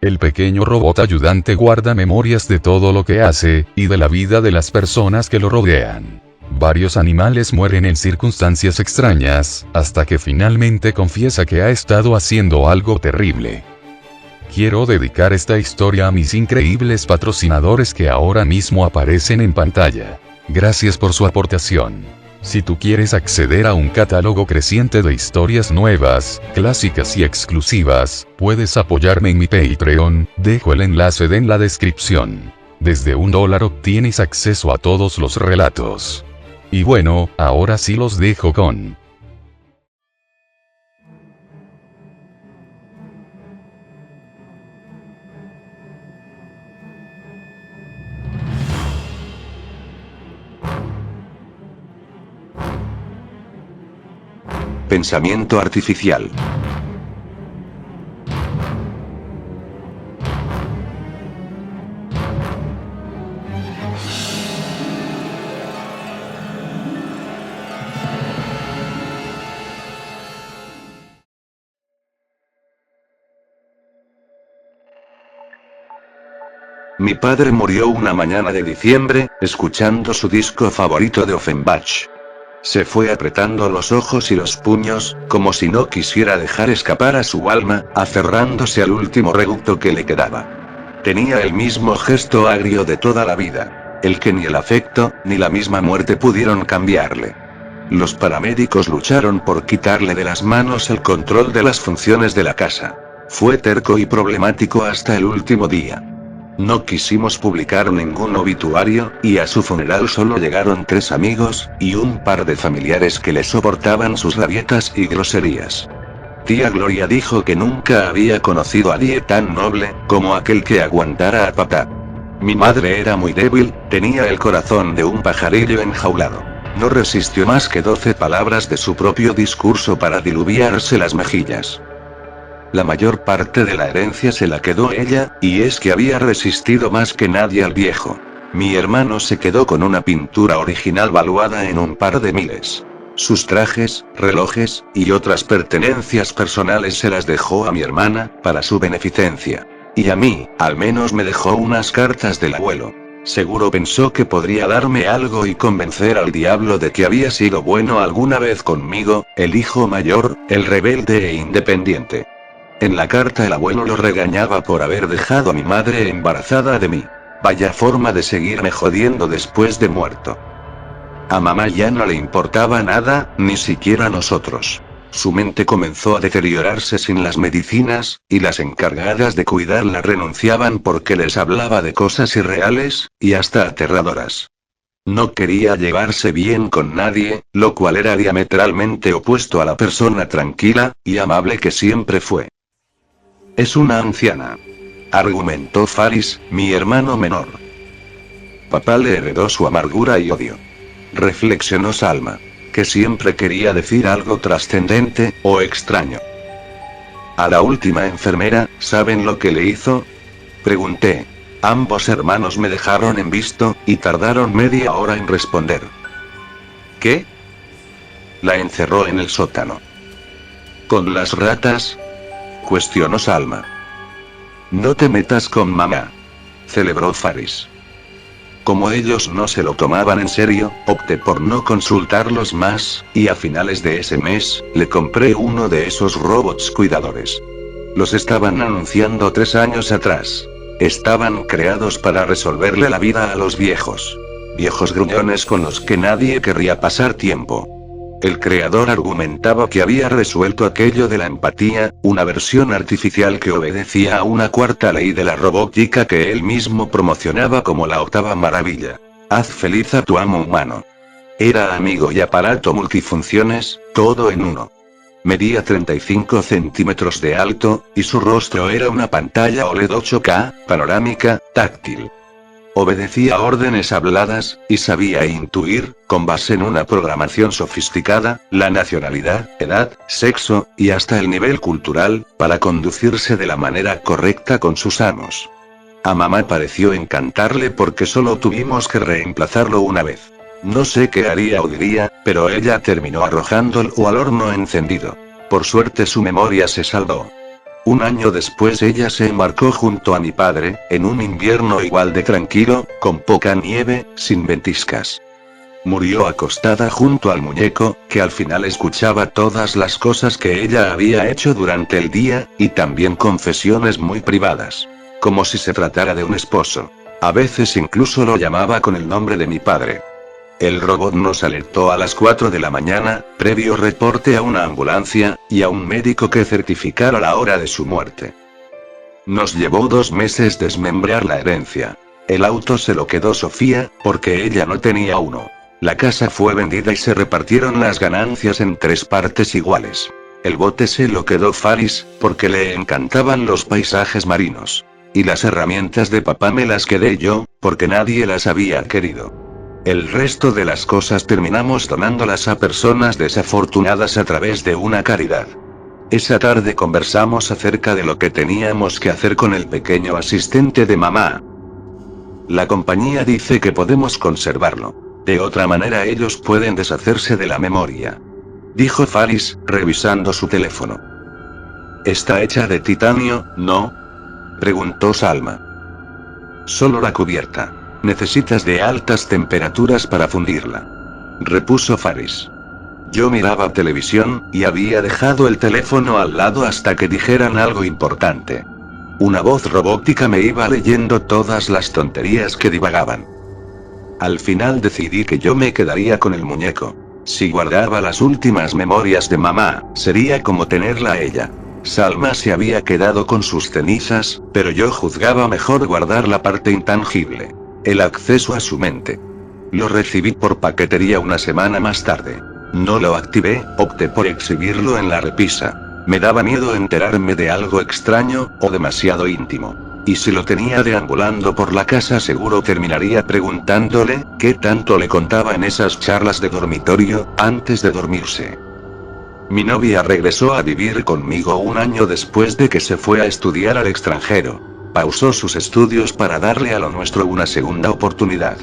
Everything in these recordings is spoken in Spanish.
El pequeño robot ayudante guarda memorias de todo lo que hace, y de la vida de las personas que lo rodean. Varios animales mueren en circunstancias extrañas, hasta que finalmente confiesa que ha estado haciendo algo terrible. Quiero dedicar esta historia a mis increíbles patrocinadores que ahora mismo aparecen en pantalla. Gracias por su aportación. Si tú quieres acceder a un catálogo creciente de historias nuevas, clásicas y exclusivas, puedes apoyarme en mi Patreon, dejo el enlace en la descripción. Desde $1 obtienes acceso a todos los relatos. Y bueno, ahora sí los dejo con... Pensamiento artificial. Mi padre murió una mañana de diciembre, escuchando su disco favorito de Offenbach. Se fue apretando los ojos y los puños, como si no quisiera dejar escapar a su alma, aferrándose al último reducto que le quedaba. Tenía el mismo gesto agrio de toda la vida, el que ni el afecto, ni la misma muerte pudieron cambiarle. Los paramédicos lucharon por quitarle de las manos el control de las funciones de la casa. Fue terco y problemático hasta el último día. No quisimos publicar ningún obituario, y a su funeral solo llegaron 3 amigos, y un par de familiares que le soportaban sus rabietas y groserías. Tía Gloria dijo que nunca había conocido a nadie tan noble, como aquel que aguantara a papá. Mi madre era muy débil, tenía el corazón de un pajarillo enjaulado. No resistió más que 12 palabras de su propio discurso para diluviarse las mejillas. La mayor parte de la herencia se la quedó ella, y es que había resistido más que nadie al viejo. Mi hermano se quedó con una pintura original valuada en un par de miles. Sus trajes, relojes, y otras pertenencias personales se las dejó a mi hermana, para su beneficencia. Y a mí, al menos me dejó unas cartas del abuelo. Seguro pensó que podría darme algo y convencer al diablo de que había sido bueno alguna vez conmigo, el hijo mayor, el rebelde e independiente. En la carta el abuelo lo regañaba por haber dejado a mi madre embarazada de mí. Vaya forma de seguirme jodiendo después de muerto. A mamá ya no le importaba nada, ni siquiera a nosotros. Su mente comenzó a deteriorarse sin las medicinas, y las encargadas de cuidarla renunciaban porque les hablaba de cosas irreales, y hasta aterradoras. No quería llevarse bien con nadie, lo cual era diametralmente opuesto a la persona tranquila y amable que siempre fue. Es una anciana, argumentó Faris, mi hermano menor. Papá le heredó su amargura y odio. Reflexionó Salma, que siempre quería decir algo trascendente, o extraño. A la última enfermera, ¿saben lo que le hizo? Pregunté. Ambos hermanos me dejaron en visto, y tardaron media hora en responder. ¿Qué? La encerró en el sótano. ¿Con las ratas? Cuestionó Salma. No te metas con mamá, celebró Faris. Como ellos no se lo tomaban en serio, opté por no consultarlos más, y a finales de ese mes, le compré uno de esos robots cuidadores. Los estaban anunciando 3 años atrás. Estaban creados para resolverle la vida a los viejos. Viejos gruñones con los que nadie querría pasar tiempo. El creador argumentaba que había resuelto aquello de la empatía, una versión artificial que obedecía a una 4ª ley de la robótica que él mismo promocionaba como la 8ª maravilla. Haz feliz a tu amo humano. Era amigo y aparato multifunciones, todo en uno. Medía 35 centímetros de alto, y su rostro era una pantalla OLED 8K, panorámica, táctil. Obedecía órdenes habladas, y sabía intuir, con base en una programación sofisticada, la nacionalidad, edad, sexo, y hasta el nivel cultural, para conducirse de la manera correcta con sus amos. A mamá pareció encantarle porque solo tuvimos que reemplazarlo una vez. No sé qué haría o diría, pero ella terminó arrojándolo al horno encendido. Por suerte su memoria se saldó. Un año después ella se embarcó junto a mi padre, en un invierno igual de tranquilo, con poca nieve, sin ventiscas. Murió acostada junto al muñeco, que al final escuchaba todas las cosas que ella había hecho durante el día, y también confesiones muy privadas. Como si se tratara de un esposo. A veces incluso lo llamaba con el nombre de mi padre. El robot nos alertó a las 4 de la mañana, previo reporte a una ambulancia, y a un médico que certificara la hora de su muerte. Nos llevó 2 meses desmembrar la herencia. El auto se lo quedó Sofía, porque ella no tenía uno. La casa fue vendida y se repartieron las ganancias en 3 partes iguales. El bote se lo quedó Faris, porque le encantaban los paisajes marinos. Y las herramientas de papá me las quedé yo, porque nadie las había querido. El resto de las cosas terminamos donándolas a personas desafortunadas a través de una caridad. Esa tarde conversamos acerca de lo que teníamos que hacer con el pequeño asistente de mamá. La compañía dice que podemos conservarlo. De otra manera ellos pueden deshacerse de la memoria. Dijo Faris, revisando su teléfono. ¿Está hecha de titanio, no? Preguntó Salma. Solo la cubierta. Necesitas de altas temperaturas para fundirla. Repuso Faris. Yo miraba televisión, y había dejado el teléfono al lado hasta que dijeran algo importante. Una voz robótica me iba leyendo todas las tonterías que divagaban. Al final decidí que yo me quedaría con el muñeco. Si guardaba las últimas memorias de mamá, sería como tenerla a ella. Salma se había quedado con sus cenizas, pero yo juzgaba mejor guardar la parte intangible. El acceso a su mente. Lo recibí por paquetería una semana más tarde. No lo activé, opté por exhibirlo en la repisa. Me daba miedo enterarme de algo extraño, o demasiado íntimo. Y si lo tenía deambulando por la casa seguro terminaría preguntándole, ¿qué tanto le contaba en esas charlas de dormitorio, antes de dormirse? Mi novia regresó a vivir conmigo un año después de que se fue a estudiar al extranjero. Pausó sus estudios para darle a lo nuestro una segunda oportunidad.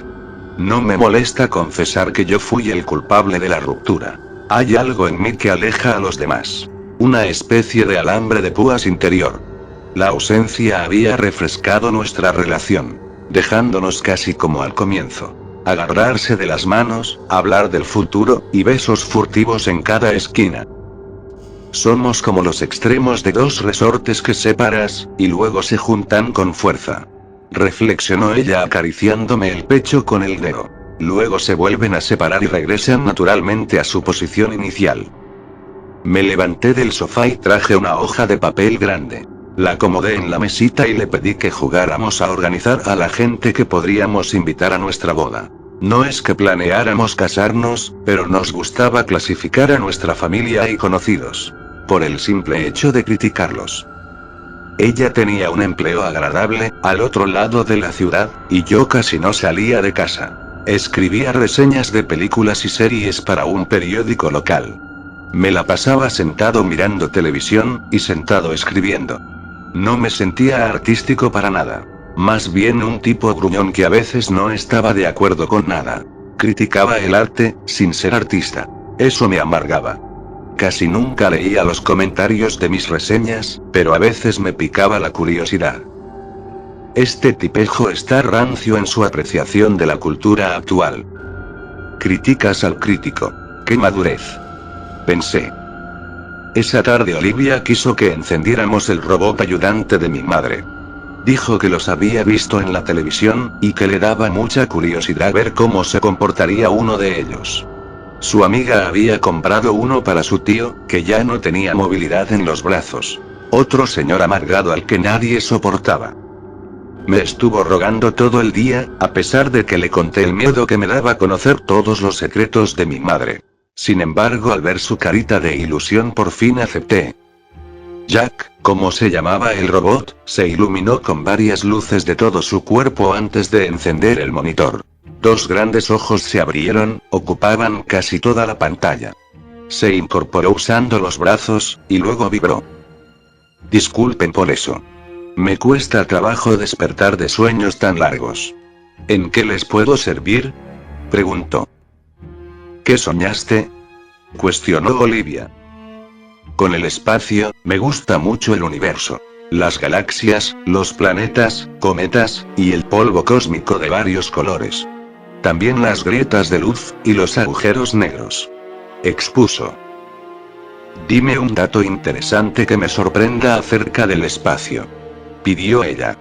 No me molesta confesar que yo fui el culpable de la ruptura. Hay algo en mí que aleja a los demás. Una especie de alambre de púas interior. La ausencia había refrescado nuestra relación, dejándonos casi como al comienzo. Agarrarse de las manos, hablar del futuro, y besos furtivos en cada esquina. Somos como los extremos de 2 resortes que separas, y luego se juntan con fuerza. Reflexionó ella acariciándome el pecho con el dedo. Luego se vuelven a separar y regresan naturalmente a su posición inicial. Me levanté del sofá y traje una hoja de papel grande. La acomodé en la mesita y le pedí que jugáramos a organizar a la gente que podríamos invitar a nuestra boda. No es que planeáramos casarnos, pero nos gustaba clasificar a nuestra familia y conocidos. Por el simple hecho de criticarlos. Ella tenía un empleo agradable, al otro lado de la ciudad, y yo casi no salía de casa. Escribía reseñas de películas y series para un periódico local. Me la pasaba sentado mirando televisión, y sentado escribiendo. No me sentía artístico para nada. Más bien un tipo gruñón que a veces no estaba de acuerdo con nada. Criticaba el arte, sin ser artista. Eso me amargaba. Casi nunca leía los comentarios de mis reseñas, pero a veces me picaba la curiosidad. Este tipejo está rancio en su apreciación de la cultura actual. Criticas al crítico. ¡Qué madurez! Pensé. Esa tarde Olivia quiso que encendiéramos el robot ayudante de mi madre. Dijo que los había visto en la televisión, y que le daba mucha curiosidad ver cómo se comportaría uno de ellos. Su amiga había comprado uno para su tío, que ya no tenía movilidad en los brazos. Otro señor amargado al que nadie soportaba. Me estuvo rogando todo el día, a pesar de que le conté el miedo que me daba conocer todos los secretos de mi madre. Sin embargo, al ver su carita de ilusión por fin acepté. Jack, como se llamaba el robot, se iluminó con varias luces de todo su cuerpo antes de encender el monitor. 2 grandes ojos se abrieron, ocupaban casi toda la pantalla. Se incorporó usando los brazos, y luego vibró. Disculpen por eso. Me cuesta trabajo despertar de sueños tan largos. ¿En qué les puedo servir? Preguntó. ¿Qué soñaste? Cuestionó Olivia. Con el espacio, me gusta mucho el universo. Las galaxias, los planetas, cometas, y el polvo cósmico de varios colores. También las grietas de luz, y los agujeros negros. Expuso. Dime un dato interesante que me sorprenda acerca del espacio. Pidió ella.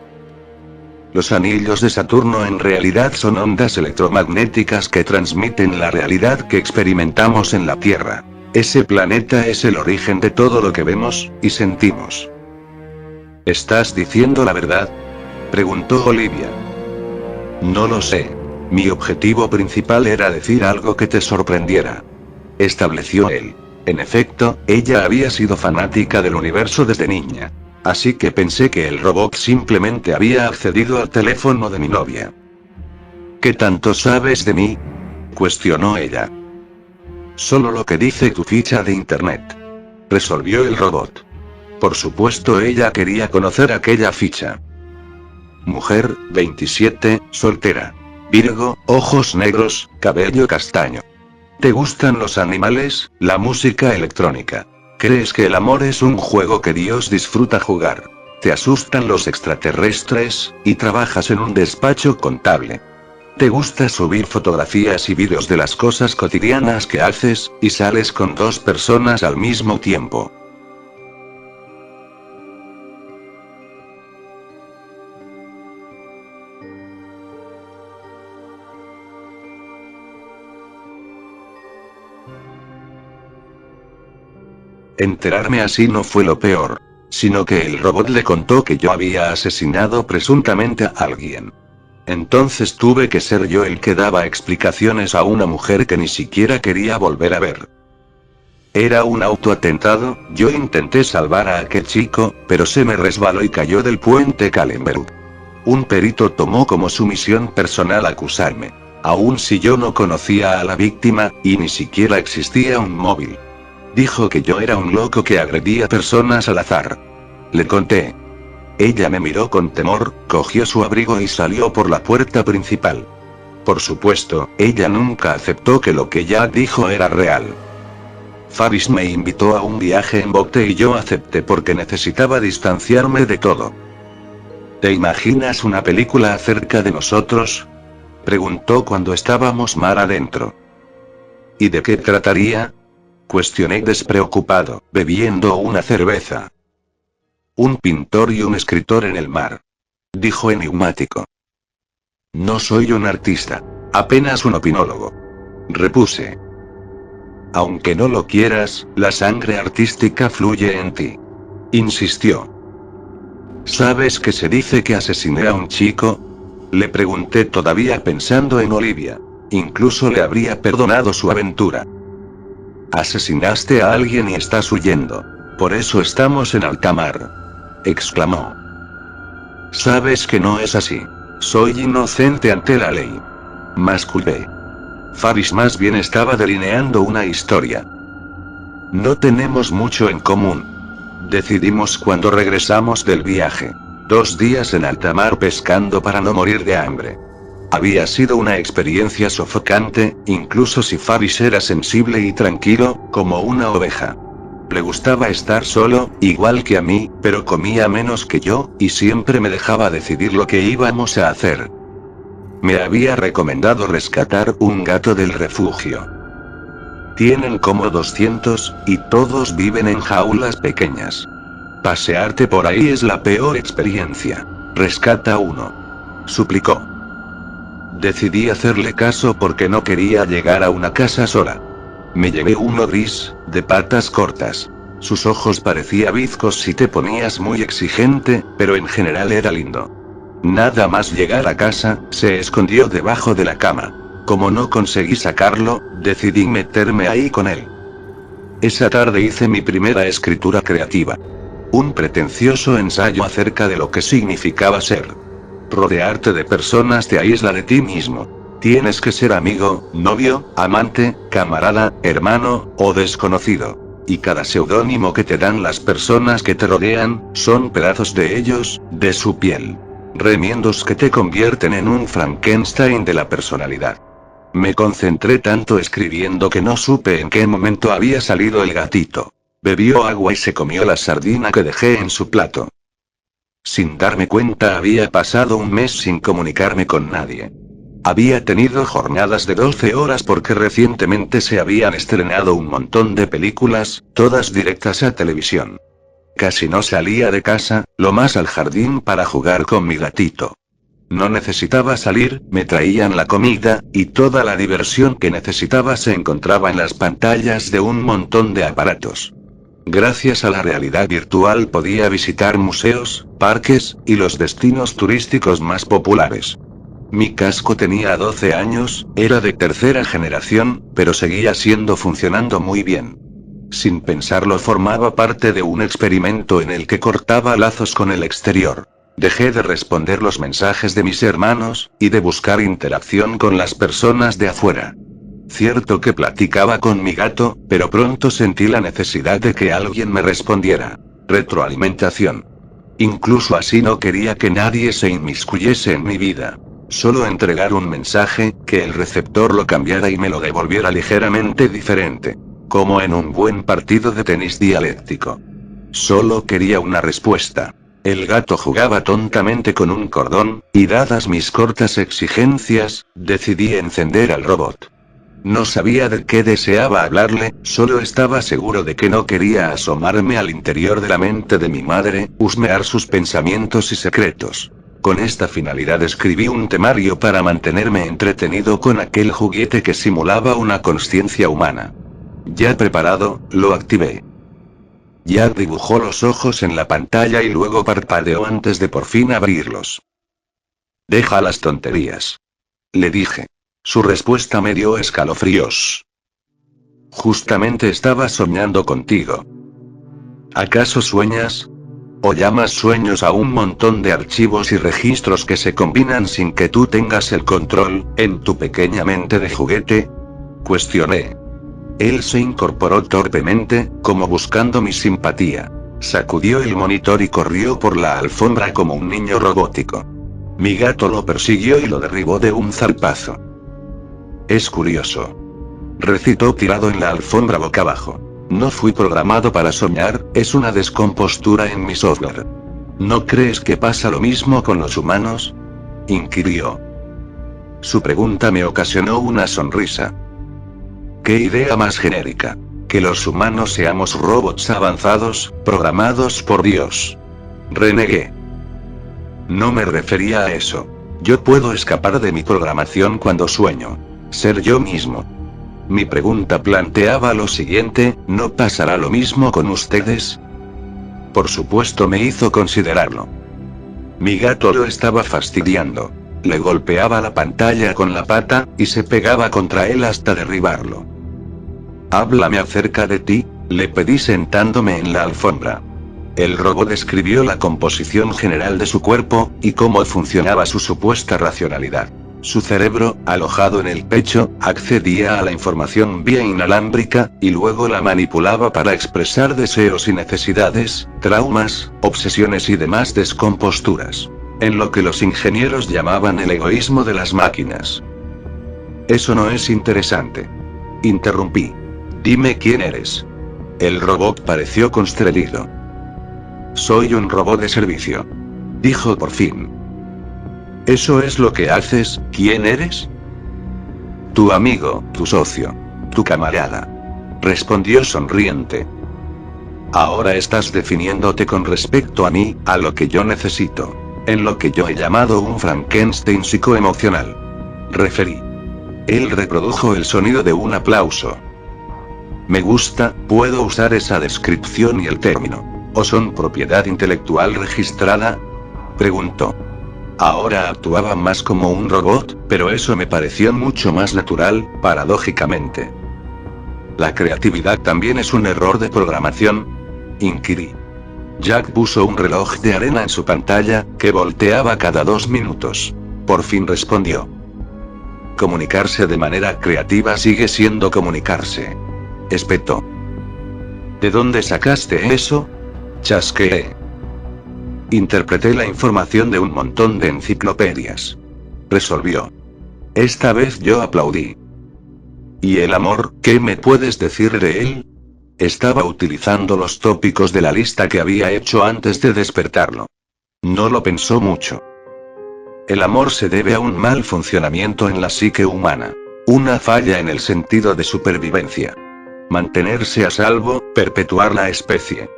Los anillos de Saturno en realidad son ondas electromagnéticas que transmiten la realidad que experimentamos en la Tierra. Ese planeta es el origen de todo lo que vemos y sentimos. ¿Estás diciendo la verdad?, preguntó Olivia. No lo sé. Mi objetivo principal era decir algo que te sorprendiera, estableció él. En efecto, ella había sido fanática del universo desde niña. Así que pensé que el robot simplemente había accedido al teléfono de mi novia. ¿Qué tanto sabes de mí?, cuestionó ella. Solo lo que dice tu ficha de internet, resolvió el robot. Por supuesto, ella quería conocer aquella ficha. Mujer, 27, soltera. Virgo, ojos negros, cabello castaño. ¿Te gustan los animales, la música electrónica? ¿Crees que el amor es un juego que Dios disfruta jugar? ¿Te asustan los extraterrestres, y trabajas en un despacho contable? ¿Te gusta subir fotografías y vídeos de las cosas cotidianas que haces, y sales con 2 personas al mismo tiempo? Enterarme así no fue lo peor, sino que el robot le contó que yo había asesinado presuntamente a alguien. Entonces tuve que ser yo el que daba explicaciones a una mujer que ni siquiera quería volver a ver. Era un autoatentado. Yo intenté salvar a aquel chico, pero se me resbaló y cayó del puente Kahlenberg. Un perito tomó como su misión personal acusarme, aun si yo no conocía a la víctima, y ni siquiera existía un móvil. Dijo que yo era un loco que agredía personas al azar. Le conté. Ella me miró con temor, cogió su abrigo y salió por la puerta principal. Por supuesto, ella nunca aceptó que lo que Jack dijo era real. Faris me invitó a un viaje en bote y yo acepté porque necesitaba distanciarme de todo. ¿Te imaginas una película acerca de nosotros?, preguntó cuando estábamos mar adentro. ¿Y de qué trataría?, cuestioné despreocupado, bebiendo una cerveza. Un pintor y un escritor en el mar, dijo enigmático. No soy un artista, apenas un opinólogo, repuse. Aunque no lo quieras, la sangre artística fluye en ti, insistió. ¿Sabes que se dice que asesiné a un chico?, le pregunté todavía pensando en Olivia. Incluso le habría perdonado su aventura. Asesinaste a alguien y estás huyendo. Por eso estamos en alta mar, exclamó. Sabes que no es así. Soy inocente ante la ley, mascullé. Faris más bien estaba delineando una historia. No tenemos mucho en común, decidimos cuando regresamos del viaje. 2 días en alta mar pescando para no morir de hambre. Había sido una experiencia sofocante, incluso si Faris era sensible y tranquilo, como una oveja. Le gustaba estar solo, igual que a mí, pero comía menos que yo, y siempre me dejaba decidir lo que íbamos a hacer. Me había recomendado rescatar un gato del refugio. Tienen como 200, y todos viven en jaulas pequeñas. Pasearte por ahí es la peor experiencia. Rescata uno, suplicó. Decidí hacerle caso porque no quería llegar a una casa sola. Me llevé uno gris, de patas cortas. Sus ojos parecían bizcos si te ponías muy exigente, pero en general era lindo. Nada más llegar a casa, se escondió debajo de la cama. Como no conseguí sacarlo, decidí meterme ahí con él. Esa tarde hice mi primera escritura creativa. Un pretencioso ensayo acerca de lo que significaba ser. Rodearte de personas te aísla de ti mismo. Tienes que ser amigo, novio, amante, camarada, hermano, o desconocido. Y cada seudónimo que te dan las personas que te rodean, son pedazos de ellos, de su piel. Remiendos que te convierten en un Frankenstein de la personalidad. Me concentré tanto escribiendo que no supe en qué momento había salido el gatito. Bebió agua y se comió la sardina que dejé en su plato. Sin darme cuenta había pasado un mes sin comunicarme con nadie. Había tenido jornadas de 12 horas porque recientemente se habían estrenado un montón de películas, todas directas a televisión. Casi no salía de casa, lo más al jardín para jugar con mi gatito. No necesitaba salir, me traían la comida, y toda la diversión que necesitaba se encontraba en las pantallas de un montón de aparatos. Gracias a la realidad virtual podía visitar museos, parques, y los destinos turísticos más populares. Mi casco tenía 12 años, era de tercera generación, pero seguía funcionando muy bien. Sin pensarlo formaba parte de un experimento en el que cortaba lazos con el exterior. Dejé de responder los mensajes de mis hermanos, y de buscar interacción con las personas de afuera. Cierto que platicaba con mi gato, pero pronto sentí la necesidad de que alguien me respondiera. Retroalimentación. Incluso así no quería que nadie se inmiscuyese en mi vida. Solo entregar un mensaje, que el receptor lo cambiara y me lo devolviera ligeramente diferente. Como en un buen partido de tenis dialéctico. Solo quería una respuesta. El gato jugaba tontamente con un cordón, y dadas mis cortas exigencias, decidí encender al robot. No sabía de qué deseaba hablarle, solo estaba seguro de que no quería asomarme al interior de la mente de mi madre, husmear sus pensamientos y secretos. Con esta finalidad escribí un temario para mantenerme entretenido con aquel juguete que simulaba una consciencia humana. Ya preparado, lo activé. Jack dibujó los ojos en la pantalla y luego parpadeó antes de por fin abrirlos. Deja las tonterías. Le dije. Su respuesta me dio escalofríos. Justamente estaba soñando contigo. ¿Acaso sueñas? ¿O llamas sueños a un montón de archivos y registros que se combinan sin que tú tengas el control, en tu pequeña mente de juguete? Cuestioné. Él se incorporó torpemente, como buscando mi simpatía. Sacudió el monitor y corrió por la alfombra como un niño robótico. Mi gato lo persiguió y lo derribó de un zarpazo. Es curioso. Recitó tirado en la alfombra boca abajo. No fui programado para soñar, es una descompostura en mi software. ¿No crees que pasa lo mismo con los humanos? Inquirió. Su pregunta me ocasionó una sonrisa. ¿Qué idea más genérica? Que los humanos seamos robots avanzados, programados por Dios. Renegué. No me refería a eso. Yo puedo escapar de mi programación cuando sueño. Ser yo mismo. Mi pregunta planteaba lo siguiente, ¿no pasará lo mismo con ustedes? Por supuesto me hizo considerarlo. Mi gato lo estaba fastidiando. Le golpeaba la pantalla con la pata, y se pegaba contra él hasta derribarlo. Háblame acerca de ti, le pedí sentándome en la alfombra. El robot describió la composición general de su cuerpo, y cómo funcionaba su supuesta racionalidad. Su cerebro, alojado en el pecho, accedía a la información vía inalámbrica, y luego la manipulaba para expresar deseos y necesidades, traumas, obsesiones y demás descomposturas. En lo que los ingenieros llamaban el egoísmo de las máquinas. Eso no es interesante. Interrumpí. Dime quién eres. El robot pareció constreñido. Soy un robot de servicio. Dijo por fin. ¿Eso es lo que haces? ¿Quién eres? Tu amigo, tu socio, tu camarada. Respondió sonriente. Ahora estás definiéndote con respecto a mí, a lo que yo necesito. En lo que yo he llamado un Frankenstein psicoemocional. Referí. Él reprodujo el sonido de un aplauso. Me gusta, ¿puedo usar esa descripción y el término? ¿O son propiedad intelectual registrada? Preguntó. Ahora actuaba más como un robot, pero eso me pareció mucho más natural, paradójicamente. ¿La creatividad también es un error de programación? Inquirí. Jack puso un reloj de arena en su pantalla, que volteaba cada 2 minutos. Por fin respondió. Comunicarse de manera creativa sigue siendo comunicarse. Espetó. ¿De dónde sacaste eso? Chasqueé. Interpreté la información de un montón de enciclopedias. Resolvió. Esta vez yo aplaudí. ¿Y el amor, qué me puedes decir de él? Estaba utilizando los tópicos de la lista que había hecho antes de despertarlo. No lo pensó mucho. El amor se debe a un mal funcionamiento en la psique humana. Una falla en el sentido de supervivencia. Mantenerse a salvo, perpetuar la especie.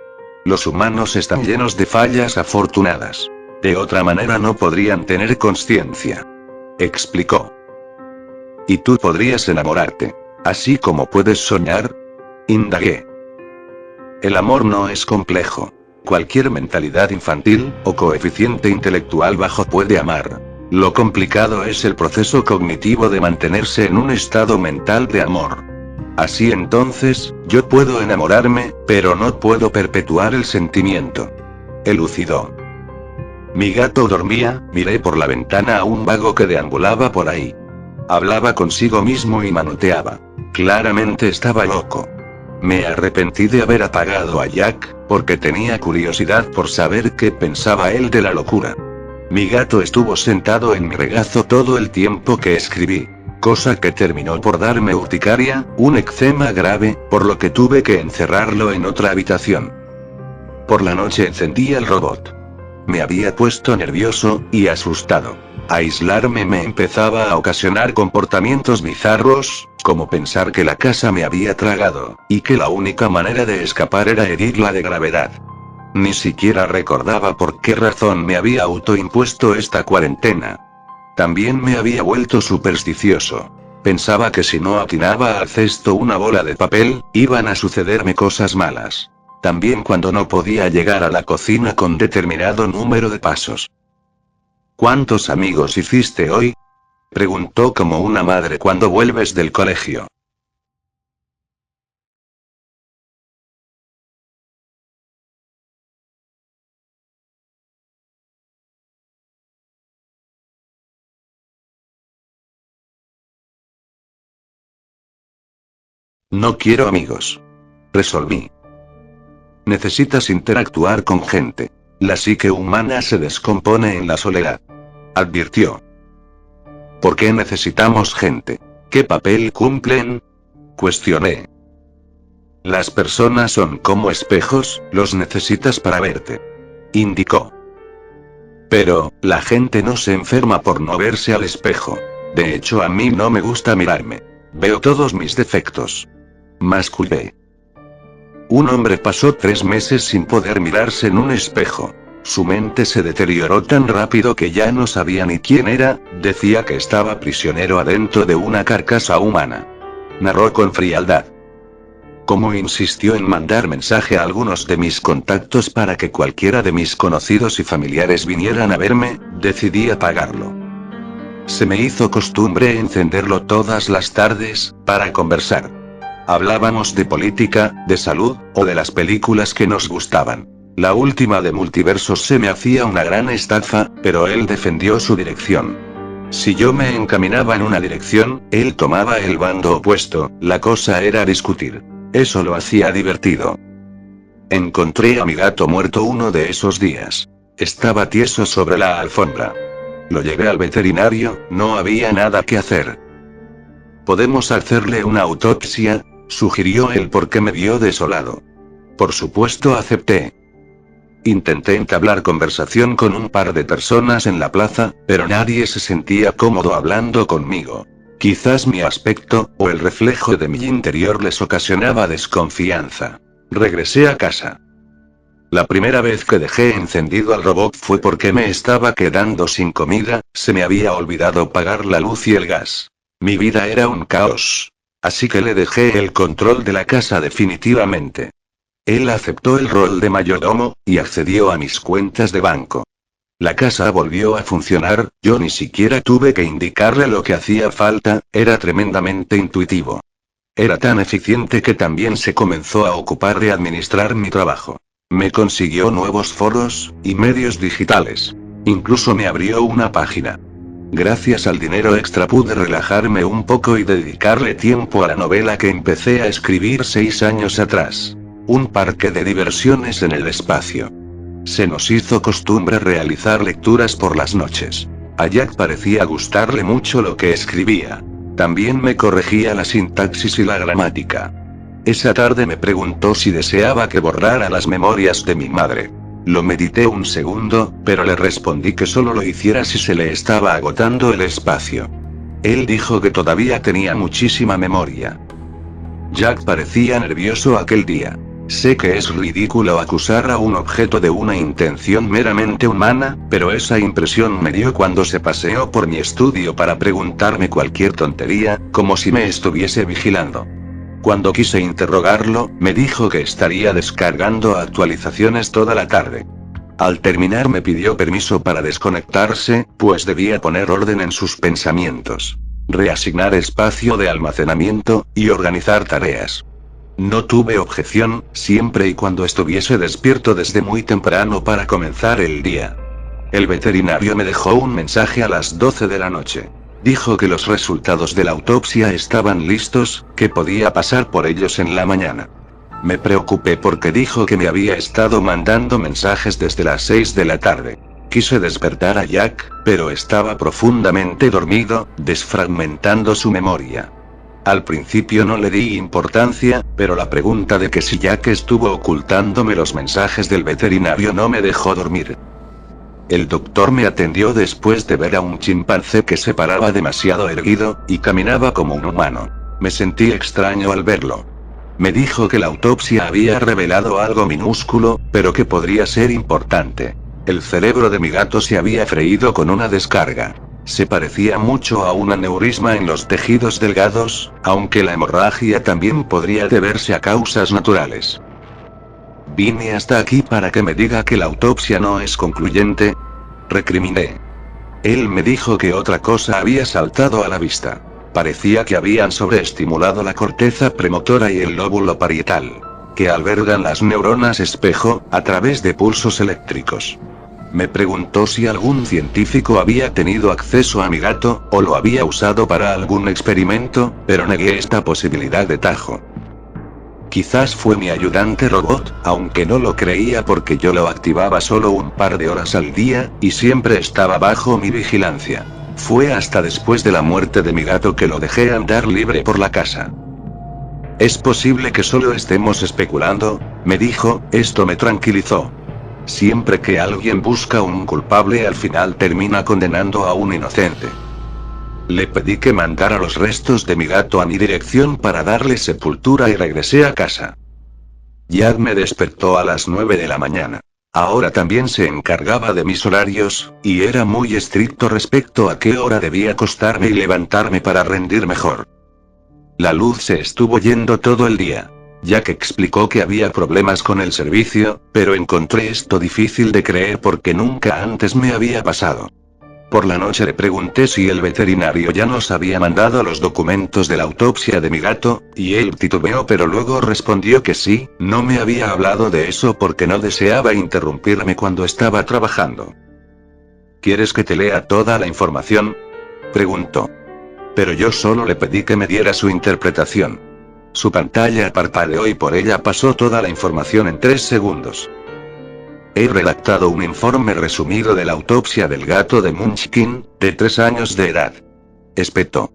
Los humanos están llenos de fallas afortunadas. De otra manera no podrían tener conciencia. Explicó. Y tú podrías enamorarte. Así como puedes soñar. Indagué. El amor no es complejo. Cualquier mentalidad infantil, o coeficiente intelectual bajo puede amar. Lo complicado es el proceso cognitivo de mantenerse en un estado mental de amor. Así entonces, yo puedo enamorarme, pero no puedo perpetuar el sentimiento. Elucidó. Mi gato dormía, miré por la ventana a un vago que deambulaba por ahí. Hablaba consigo mismo y manoteaba. Claramente estaba loco. Me arrepentí de haber apagado a Jack, porque tenía curiosidad por saber qué pensaba él de la locura. Mi gato estuvo sentado en mi regazo todo el tiempo que escribí. Cosa que terminó por darme urticaria, un eczema grave, por lo que tuve que encerrarlo en otra habitación. Por la noche encendí el robot. Me había puesto nervioso, y asustado. Aislarme me empezaba a ocasionar comportamientos bizarros, como pensar que la casa me había tragado, y que la única manera de escapar era herirla de gravedad. Ni siquiera recordaba por qué razón me había autoimpuesto esta cuarentena. También me había vuelto supersticioso. Pensaba que si no atinaba al cesto una bola de papel, iban a sucederme cosas malas. También cuando no podía llegar a la cocina con determinado número de pasos. ¿Cuántos amigos hiciste hoy? Preguntó como una madre cuando vuelves del colegio. No quiero amigos. Resolví. Necesitas interactuar con gente. La psique humana se descompone en la soledad. Advirtió. ¿Por qué necesitamos gente? ¿Qué papel cumplen? Cuestioné. Las personas son como espejos, los necesitas para verte. Indicó. Pero, la gente no se enferma por no verse al espejo. De hecho, a mí no me gusta mirarme. Veo todos mis defectos. Masculé. Un hombre pasó 3 meses sin poder mirarse en un espejo. Su mente se deterioró tan rápido que ya no sabía ni quién era, decía que estaba prisionero adentro de una carcasa humana. Narró con frialdad. Como insistió en mandar mensaje a algunos de mis contactos para que cualquiera de mis conocidos y familiares vinieran a verme, decidí apagarlo. Se me hizo costumbre encenderlo todas las tardes, para conversar. Hablábamos de política, de salud, o de las películas que nos gustaban. La última de Multiversos se me hacía una gran estafa, pero él defendió su dirección. Si yo me encaminaba en una dirección, él tomaba el bando opuesto, la cosa era discutir. Eso lo hacía divertido. Encontré a mi gato muerto uno de esos días. Estaba tieso sobre la alfombra. Lo llevé al veterinario, no había nada que hacer. ¿Podemos hacerle una autopsia?, sugirió él porque me vio desolado. Por supuesto acepté. Intenté entablar conversación con un par de personas en la plaza, pero nadie se sentía cómodo hablando conmigo. Quizás mi aspecto, o el reflejo de mi interior les ocasionaba desconfianza. Regresé a casa. La primera vez que dejé encendido al robot fue porque me estaba quedando sin comida, se me había olvidado pagar la luz y el gas. Mi vida era un caos. Así que le dejé el control de la casa definitivamente. Él aceptó el rol de mayordomo, y accedió a mis cuentas de banco. La casa volvió a funcionar, yo ni siquiera tuve que indicarle lo que hacía falta, era tremendamente intuitivo. Era tan eficiente que también se comenzó a ocupar de administrar mi trabajo. Me consiguió nuevos foros, y medios digitales. Incluso me abrió una página. Gracias al dinero extra pude relajarme un poco y dedicarle tiempo a la novela que empecé a escribir 6 años atrás. Un parque de diversiones en el espacio. Se nos hizo costumbre realizar lecturas por las noches. A Jack parecía gustarle mucho lo que escribía. También me corregía la sintaxis y la gramática. Esa tarde me preguntó si deseaba que borrara las memorias de mi madre. Lo medité un segundo, pero le respondí que solo lo hiciera si se le estaba agotando el espacio. Él dijo que todavía tenía muchísima memoria. Jack parecía nervioso aquel día. Sé que es ridículo acusar a un objeto de una intención meramente humana, pero esa impresión me dio cuando se paseó por mi estudio para preguntarme cualquier tontería, como si me estuviese vigilando. Cuando quise interrogarlo, me dijo que estaría descargando actualizaciones toda la tarde. Al terminar me pidió permiso para desconectarse, pues debía poner orden en sus pensamientos, reasignar espacio de almacenamiento, y organizar tareas. No tuve objeción, siempre y cuando estuviese despierto desde muy temprano para comenzar el día. El veterinario me dejó un mensaje a las 12 de la noche. Dijo que los resultados de la autopsia estaban listos, que podía pasar por ellos en la mañana. Me preocupé porque dijo que me había estado mandando mensajes desde las 6 de la tarde. Quise despertar a Jack, pero estaba profundamente dormido, desfragmentando su memoria. Al principio no le di importancia, pero la pregunta de que si Jack estuvo ocultándome los mensajes del veterinario no me dejó dormir. El doctor me atendió después de ver a un chimpancé que se paraba demasiado erguido, y caminaba como un humano. Me sentí extraño al verlo. Me dijo que la autopsia había revelado algo minúsculo, pero que podría ser importante. El cerebro de mi gato se había freído con una descarga. Se parecía mucho a un aneurisma en los tejidos delgados, aunque la hemorragia también podría deberse a causas naturales. Vine hasta aquí para que me diga que la autopsia no es concluyente. Recriminé. Él me dijo que otra cosa había saltado a la vista. Parecía que habían sobreestimulado la corteza premotora y el lóbulo parietal, que albergan las neuronas espejo, a través de pulsos eléctricos. Me preguntó si algún científico había tenido acceso a mi gato, o lo había usado para algún experimento, pero negué esta posibilidad de tajo. Quizás fue mi ayudante robot, aunque no lo creía porque yo lo activaba solo un par de horas al día, y siempre estaba bajo mi vigilancia. Fue hasta después de la muerte de mi gato que lo dejé andar libre por la casa. Es posible que solo estemos especulando, me dijo. Esto me tranquilizó. Siempre que alguien busca un culpable al final termina condenando a un inocente. Le pedí que mandara los restos de mi gato a mi dirección para darle sepultura y regresé a casa. Jack me despertó a las 9 de la mañana. Ahora también se encargaba de mis horarios, y era muy estricto respecto a qué hora debía acostarme y levantarme para rendir mejor. La luz se estuvo yendo todo el día. Jack explicó que había problemas con el servicio, pero encontré esto difícil de creer porque nunca antes me había pasado. Por la noche le pregunté si el veterinario ya nos había mandado los documentos de la autopsia de mi gato, y él titubeó pero luego respondió que sí. No me había hablado de eso porque no deseaba interrumpirme cuando estaba trabajando. ¿Quieres que te lea toda la información?, preguntó. Pero yo solo le pedí que me diera su interpretación. Su pantalla parpadeó y por ella pasó toda la información en 3 segundos. He redactado un informe resumido de la autopsia del gato de Munchkin, de 3 años de edad. Espetó.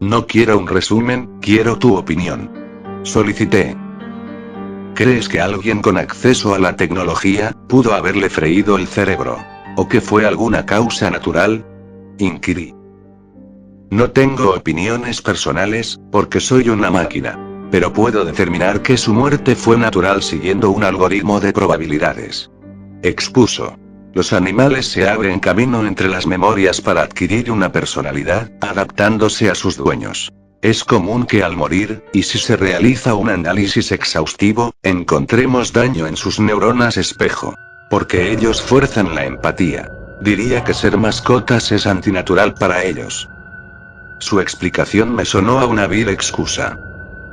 No quiero un resumen, quiero tu opinión. Solicité. ¿Crees que alguien con acceso a la tecnología pudo haberle freído el cerebro? ¿O que fue alguna causa natural?, inquirí. No tengo opiniones personales, porque soy una máquina. Pero puedo determinar que su muerte fue natural siguiendo un algoritmo de probabilidades. Expuso. Los animales se abren camino entre las memorias para adquirir una personalidad, adaptándose a sus dueños. Es común que al morir, y si se realiza un análisis exhaustivo, encontremos daño en sus neuronas espejo. Porque ellos fuerzan la empatía. Diría que ser mascotas es antinatural para ellos. Su explicación me sonó a una vil excusa.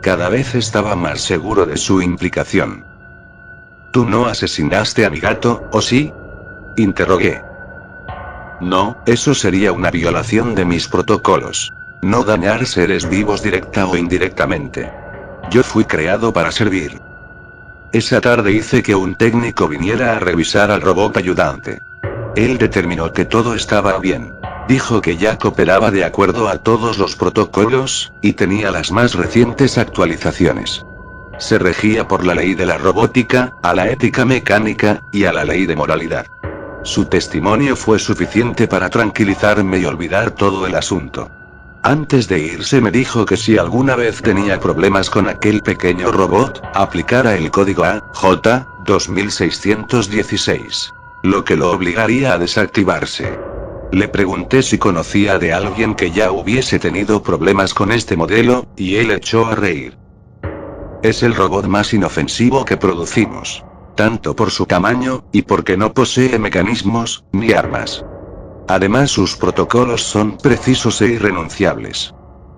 Cada vez estaba más seguro de su implicación. ¿Tú no asesinaste a mi gato, o sí?, interrogué. No, eso sería una violación de mis protocolos. No dañar seres vivos directa o indirectamente. Yo fui creado para servir. Esa tarde hice que un técnico viniera a revisar al robot ayudante. Él determinó que todo estaba bien. Dijo que ya cooperaba de acuerdo a todos los protocolos, y tenía las más recientes actualizaciones. Se regía por la ley de la robótica, a la ética mecánica, y a la ley de moralidad. Su testimonio fue suficiente para tranquilizarme y olvidar todo el asunto. Antes de irse me dijo que si alguna vez tenía problemas con aquel pequeño robot, aplicara el código AJ 2616. Lo que lo obligaría a desactivarse. Le pregunté si conocía de alguien que ya hubiese tenido problemas con este modelo, y él echó a reír. Es el robot más inofensivo que producimos. Tanto por su tamaño, y porque no posee mecanismos, ni armas. Además sus protocolos son precisos e irrenunciables.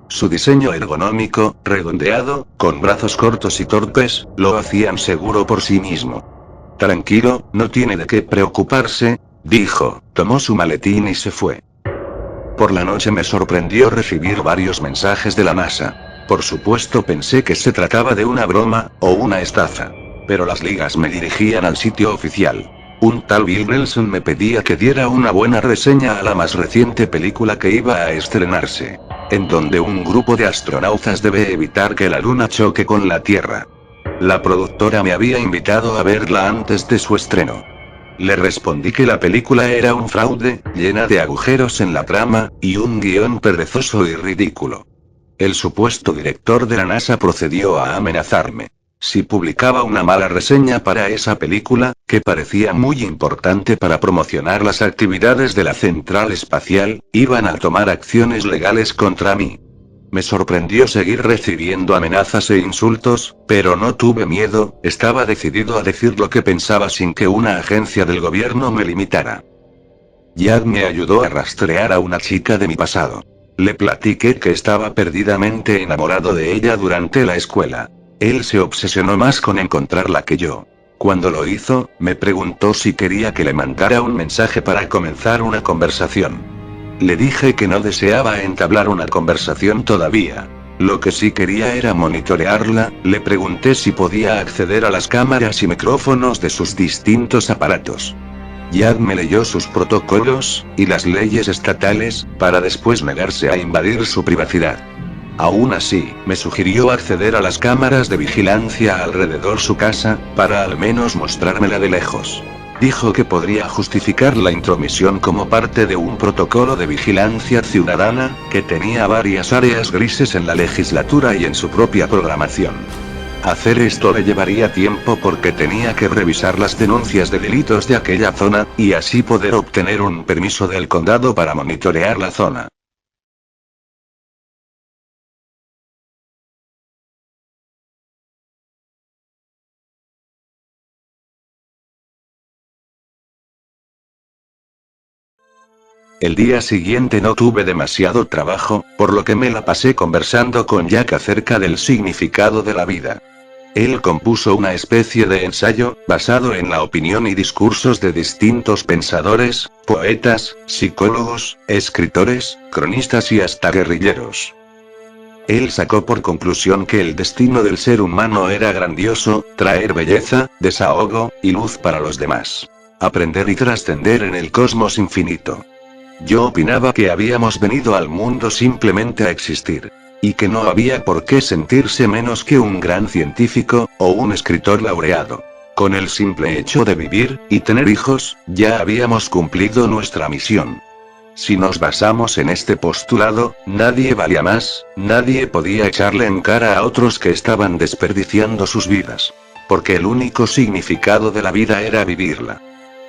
Su diseño ergonómico, redondeado, con brazos cortos y torpes, lo hacían seguro por sí mismo. Tranquilo, no tiene de qué preocuparse, dijo, tomó su maletín y se fue. Por la noche me sorprendió recibir varios mensajes de la NASA. Por supuesto pensé que se trataba de una broma, o una estafa. Pero las ligas me dirigían al sitio oficial. Un tal Bill Nelson me pedía que diera una buena reseña a la más reciente película que iba a estrenarse, en donde un grupo de astronautas debe evitar que la Luna choque con la Tierra. La productora me había invitado a verla antes de su estreno. Le respondí que la película era un fraude, llena de agujeros en la trama, y un guión perezoso y ridículo. El supuesto director de la NASA procedió a amenazarme. Si publicaba una mala reseña para esa película, que parecía muy importante para promocionar las actividades de la central espacial, iban a tomar acciones legales contra mí. Me sorprendió seguir recibiendo amenazas e insultos, pero no tuve miedo, estaba decidido a decir lo que pensaba sin que una agencia del gobierno me limitara. Jack me ayudó a rastrear a una chica de mi pasado. Le platiqué que estaba perdidamente enamorado de ella durante la escuela. Él se obsesionó más con encontrarla que yo. Cuando lo hizo, me preguntó si quería que le mandara un mensaje para comenzar una conversación. Le dije que no deseaba entablar una conversación todavía. Lo que sí quería era monitorearla, le pregunté si podía acceder a las cámaras y micrófonos de sus distintos aparatos. Jack me leyó sus protocolos, y las leyes estatales, para después negarse a invadir su privacidad. Aún así, me sugirió acceder a las cámaras de vigilancia alrededor su casa, para al menos mostrármela de lejos. Dijo que podría justificar la intromisión como parte de un protocolo de vigilancia ciudadana, que tenía varias áreas grises en la legislatura y en su propia programación. Hacer esto le llevaría tiempo porque tenía que revisar las denuncias de delitos de aquella zona, y así poder obtener un permiso del condado para monitorear la zona. El día siguiente no tuve demasiado trabajo, por lo que me la pasé conversando con Jack acerca del significado de la vida. Él compuso una especie de ensayo, basado en la opinión y discursos de distintos pensadores, poetas, psicólogos, escritores, cronistas y hasta guerrilleros. Él sacó por conclusión que el destino del ser humano era grandioso, traer belleza, desahogo, y luz para los demás. Aprender y trascender en el cosmos infinito. Yo opinaba que habíamos venido al mundo simplemente a existir. Y que no había por qué sentirse menos que un gran científico, o un escritor laureado. Con el simple hecho de vivir, y tener hijos, ya habíamos cumplido nuestra misión. Si nos basamos en este postulado, nadie valía más, nadie podía echarle en cara a otros que estaban desperdiciando sus vidas. Porque el único significado de la vida era vivirla.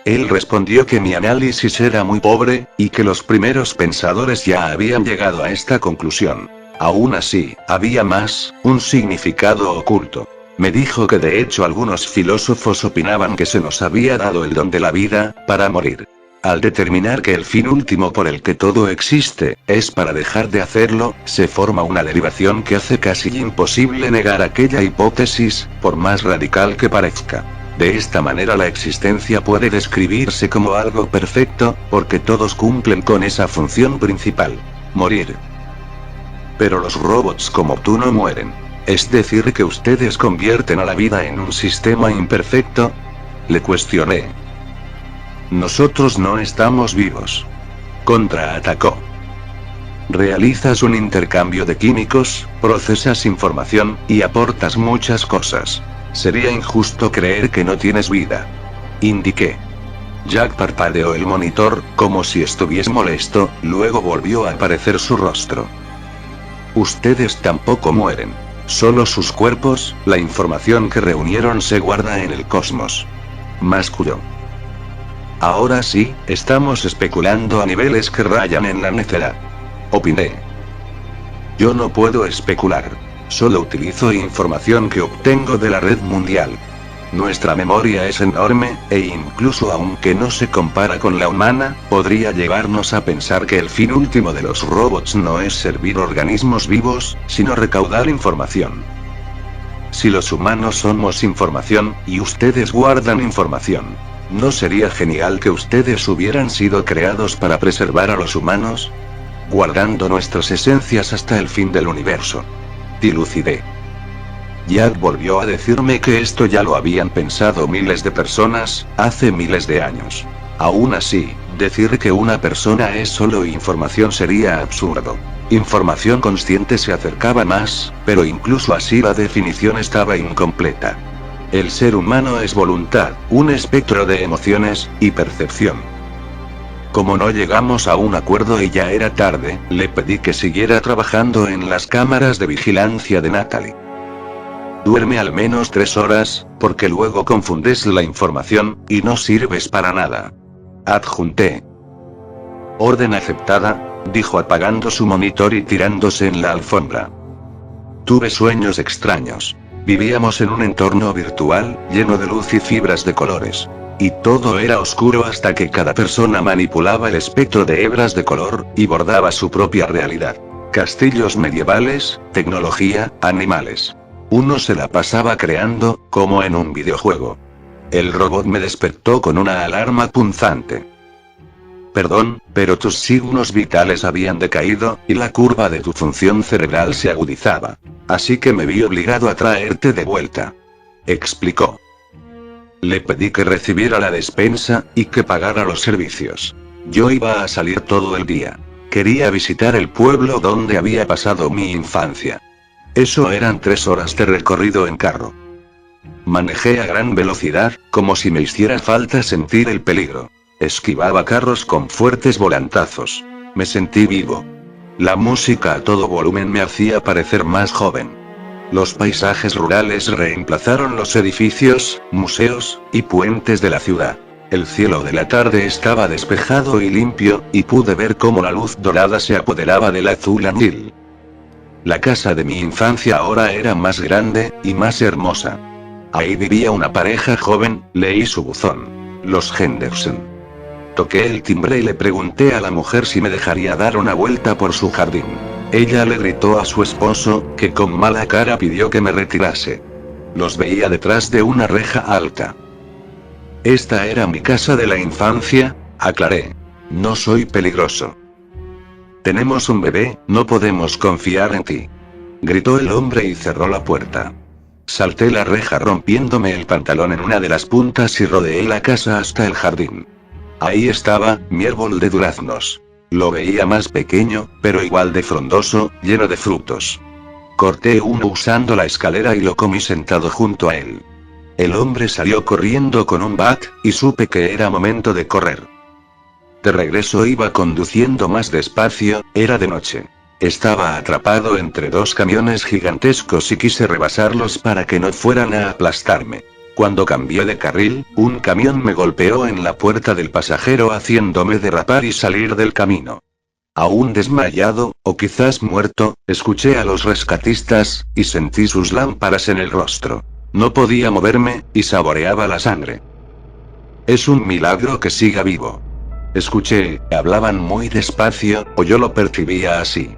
Él respondió que mi análisis era muy pobre, y que los primeros pensadores ya habían llegado a esta conclusión. Aún así, había más, un significado oculto. Me dijo que de hecho algunos filósofos opinaban que se nos había dado el don de la vida, para morir. Al determinar que el fin último por el que todo existe, es para dejar de hacerlo, se forma una derivación que hace casi imposible negar aquella hipótesis, por más radical que parezca. De esta manera la existencia puede describirse como algo perfecto, porque todos cumplen con esa función principal. Morir. Pero los robots como tú no mueren. ¿Es decir que ustedes convierten a la vida en un sistema imperfecto? Le cuestioné. Nosotros no estamos vivos. contraatacó. Realizas un intercambio de químicos, procesas información, y aportas muchas cosas. Sería injusto creer que no tienes vida. Indiqué. Jack parpadeó el monitor, como si estuviese molesto, luego volvió a aparecer su rostro. Ustedes tampoco mueren. Solo sus cuerpos, la información que reunieron se guarda en el cosmos. Masculló. Ahora sí, estamos especulando a niveles que rayan en la necedad. Opiné. Yo no puedo especular. Solo utilizo información que obtengo de la red mundial. Nuestra memoria es enorme, e incluso aunque no se compara con la humana, podría llevarnos a pensar que el fin último de los robots no es servir organismos vivos, sino recaudar información. Si los humanos somos información, y ustedes guardan información, ¿no sería genial que ustedes hubieran sido creados para preservar a los humanos? Guardando nuestras esencias hasta el fin del universo. Dilucidé. Jack volvió a decirme que esto ya lo habían pensado miles de personas, hace miles de años. Aún así, decir que una persona es solo información sería absurdo. Información consciente se acercaba más, pero incluso así la definición estaba incompleta. El ser humano es voluntad, un espectro de emociones, y percepción. Como no llegamos a un acuerdo y ya era tarde, le pedí que siguiera trabajando en las cámaras de vigilancia de Natalie. Duerme al menos 3 horas, porque luego confundes la información, y no sirves para nada. Adjunté. Orden aceptada, dijo apagando su monitor y tirándose en la alfombra. Tuve sueños extraños. Vivíamos en un entorno virtual, lleno de luz y fibras de colores. Y todo era oscuro hasta que cada persona manipulaba el espectro de hebras de color, y bordaba su propia realidad. Castillos medievales, tecnología, animales. Uno se la pasaba creando, como en un videojuego. El robot me despertó con una alarma punzante. Perdón, pero tus signos vitales habían decaído, y la curva de tu función cerebral se agudizaba. Así que me vi obligado a traerte de vuelta. Explicó. Le pedí que recibiera la despensa, y que pagara los servicios. Yo iba a salir todo el día. Quería visitar el pueblo donde había pasado mi infancia. Eso eran 3 horas de recorrido en carro. Manejé a gran velocidad, como si me hiciera falta sentir el peligro. Esquivaba carros con fuertes volantazos. Me sentí vivo. La música a todo volumen me hacía parecer más joven. Los paisajes rurales reemplazaron los edificios, museos, y puentes de la ciudad. El cielo de la tarde estaba despejado y limpio, y pude ver cómo la luz dorada se apoderaba del azul anil. La casa de mi infancia ahora era más grande, y más hermosa. Ahí vivía una pareja joven, leí su buzón. Los Henderson. Toqué el timbre y le pregunté a la mujer si me dejaría dar una vuelta por su jardín. Ella le gritó a su esposo, que con mala cara pidió que me retirase. Los veía detrás de una reja alta. Esta era mi casa de la infancia, aclaré. No soy peligroso. Tenemos un bebé, no podemos confiar en ti. Gritó el hombre y cerró la puerta. Salté la reja rompiéndome el pantalón en una de las puntas y rodeé la casa hasta el jardín. Ahí estaba, mi árbol de duraznos. Lo veía más pequeño, pero igual de frondoso, lleno de frutos. Corté uno usando la escalera y lo comí sentado junto a él. El hombre salió corriendo con un bat, y supe que era momento de correr. De regreso iba conduciendo más despacio, era de noche. Estaba atrapado entre 2 camiones gigantescos y quise rebasarlos para que no fueran a aplastarme. Cuando cambié de carril, un camión me golpeó en la puerta del pasajero haciéndome derrapar y salir del camino. Aún desmayado, o quizás muerto, escuché a los rescatistas, y sentí sus lámparas en el rostro. No podía moverme, y saboreaba la sangre. Es un milagro que siga vivo. Escuché, hablaban muy despacio, o yo lo percibía así.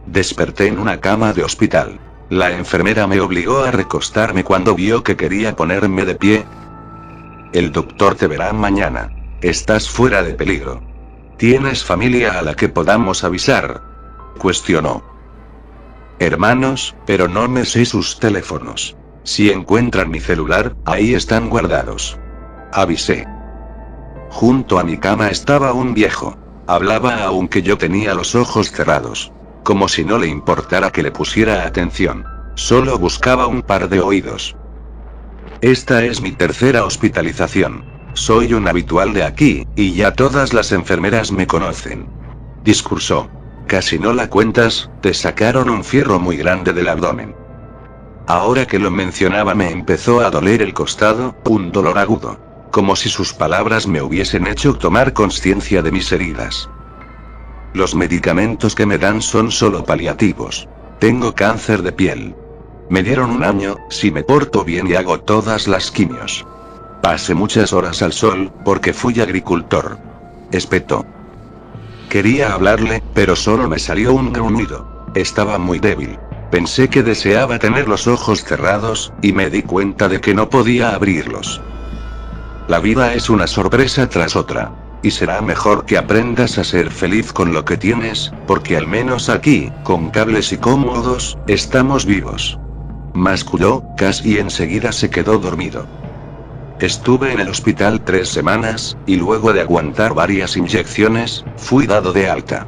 Desperté en una cama de hospital. La enfermera me obligó a recostarme cuando vio que quería ponerme de pie. El doctor te verá mañana. Estás fuera de peligro. ¿Tienes familia a la que podamos avisar?, cuestionó. Hermanos, pero no me sé sus teléfonos. Si encuentran mi celular, ahí están guardados. Avisé. Junto a mi cama estaba un viejo. Hablaba aunque yo tenía los ojos cerrados. Como si no le importara que le pusiera atención. Solo buscaba un par de oídos. Esta es mi tercera hospitalización. Soy un habitual de aquí, y ya todas las enfermeras me conocen. Discursó. Casi no la cuentas, te sacaron un fierro muy grande del abdomen. Ahora que lo mencionaba me empezó a doler el costado, un dolor agudo. Como si sus palabras me hubiesen hecho tomar conciencia de mis heridas. Los medicamentos que me dan son solo paliativos. Tengo cáncer de piel. Me dieron 1 año, si me porto bien y hago todas las quimios. Pasé muchas horas al sol, porque fui agricultor. Espetó. Quería hablarle, pero solo me salió un gruñido. Estaba muy débil. Pensé que deseaba tener los ojos cerrados, y me di cuenta de que no podía abrirlos. La vida es una sorpresa tras otra. Y será mejor que aprendas a ser feliz con lo que tienes, porque al menos aquí, con cables y cómodos, estamos vivos. Masculló, casi enseguida se quedó dormido. Estuve en el hospital 3 semanas, y luego de aguantar varias inyecciones, fui dado de alta.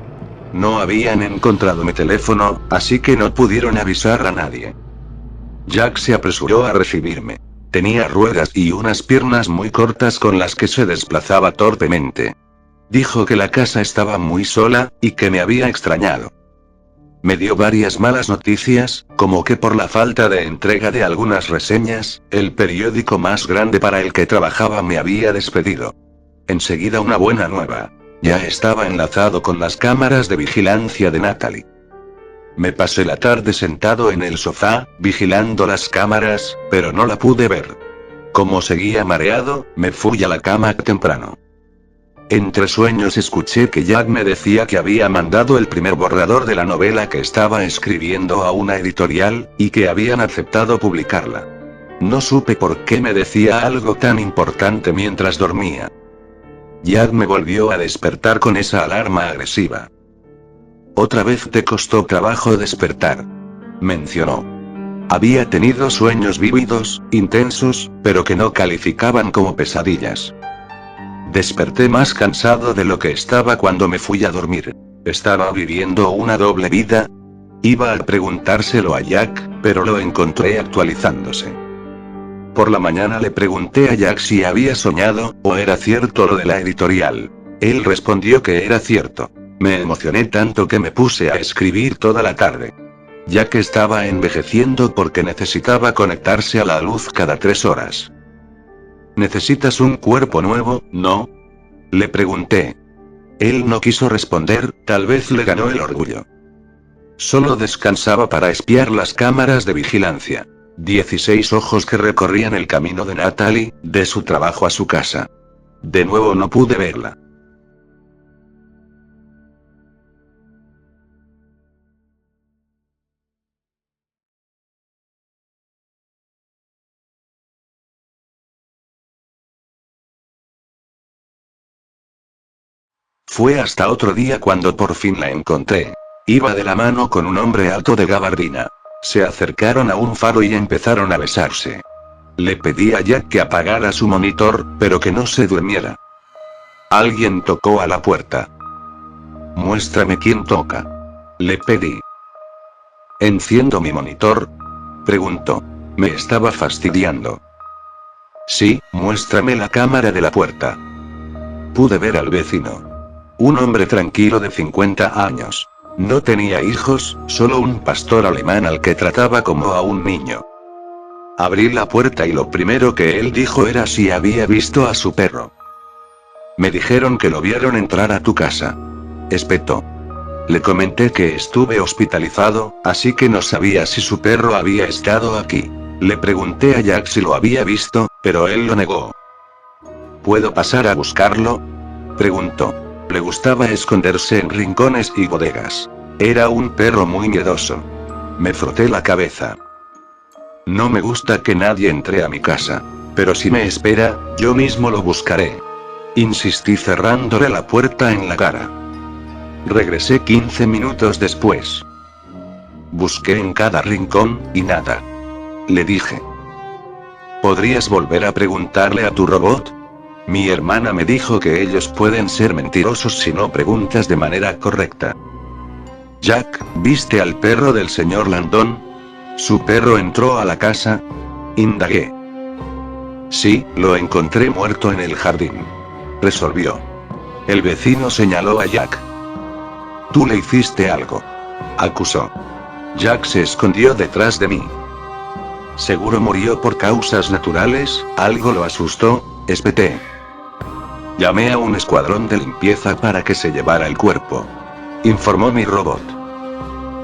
No habían encontrado mi teléfono, así que no pudieron avisar a nadie. Jack se apresuró a recibirme. Tenía ruedas y unas piernas muy cortas con las que se desplazaba torpemente. Dijo que la casa estaba muy sola, y que me había extrañado. Me dio varias malas noticias, como que por la falta de entrega de algunas reseñas, el periódico más grande para el que trabajaba me había despedido. Enseguida una buena nueva. Ya estaba enlazado con las cámaras de vigilancia de Natalie. Me pasé la tarde sentado en el sofá, vigilando las cámaras, pero no la pude ver. Como seguía mareado, me fui a la cama temprano. Entre sueños escuché que Jack me decía que había mandado el primer borrador de la novela que estaba escribiendo a una editorial, y que habían aceptado publicarla. No supe por qué me decía algo tan importante mientras dormía. Jack me volvió a despertar con esa alarma agresiva. Otra vez te costó trabajo despertar. Mencionó. Había tenido sueños vívidos, intensos, pero que no calificaban como pesadillas. Desperté más cansado de lo que estaba cuando me fui a dormir. ¿Estaba viviendo una doble vida? Iba a preguntárselo a Jack, pero lo encontré actualizándose. Por la mañana le pregunté a Jack si había soñado, o era cierto lo de la editorial. Él respondió que era cierto. Me emocioné tanto que me puse a escribir toda la tarde. Jack estaba envejeciendo porque necesitaba conectarse a la luz cada 3 horas. ¿Necesitas un cuerpo nuevo, no? Le pregunté. Él no quiso responder, tal vez le ganó el orgullo. Solo descansaba para espiar las cámaras de vigilancia. 16 ojos que recorrían el camino de Natalie, de su trabajo a su casa. De nuevo no pude verla. Fue hasta otro día cuando por fin la encontré. Iba de la mano con un hombre alto de gabardina. Se acercaron a un faro y empezaron a besarse. Le pedí a Jack que apagara su monitor, pero que no se durmiera. Alguien tocó a la puerta. Muéstrame quién toca. Le pedí. ¿Enciendo mi monitor? Preguntó. Me estaba fastidiando. Sí, muéstrame la cámara de la puerta. Pude ver al vecino. Un hombre tranquilo de 50 años. No tenía hijos, solo un pastor alemán al que trataba como a un niño. Abrí la puerta y lo primero que él dijo era si había visto a su perro. Me dijeron que lo vieron entrar a tu casa. Espetó. Le comenté que estuve hospitalizado, así que no sabía si su perro había estado aquí. Le pregunté a Jack si lo había visto, pero él lo negó. ¿Puedo pasar a buscarlo? Preguntó. Le gustaba esconderse en rincones y bodegas. Era un perro muy miedoso. Me froté la cabeza. No me gusta que nadie entre a mi casa. Pero si me espera, yo mismo lo buscaré. Insistí cerrándole la puerta en la cara. Regresé 15 minutos después. Busqué en cada rincón, y nada. Le dije. ¿Podrías volver a preguntarle a tu robot? Mi hermana me dijo que ellos pueden ser mentirosos si no preguntas de manera correcta. Jack, ¿viste al perro del señor Landon? ¿Su perro entró a la casa? Indagué. Sí, lo encontré muerto en el jardín. Resolvió. El vecino señaló a Jack. Tú le hiciste algo. Acusó. Jack se escondió detrás de mí. Seguro murió por causas naturales, algo lo asustó, espeté. Llamé a un escuadrón de limpieza para que se llevara el cuerpo. Informó mi robot.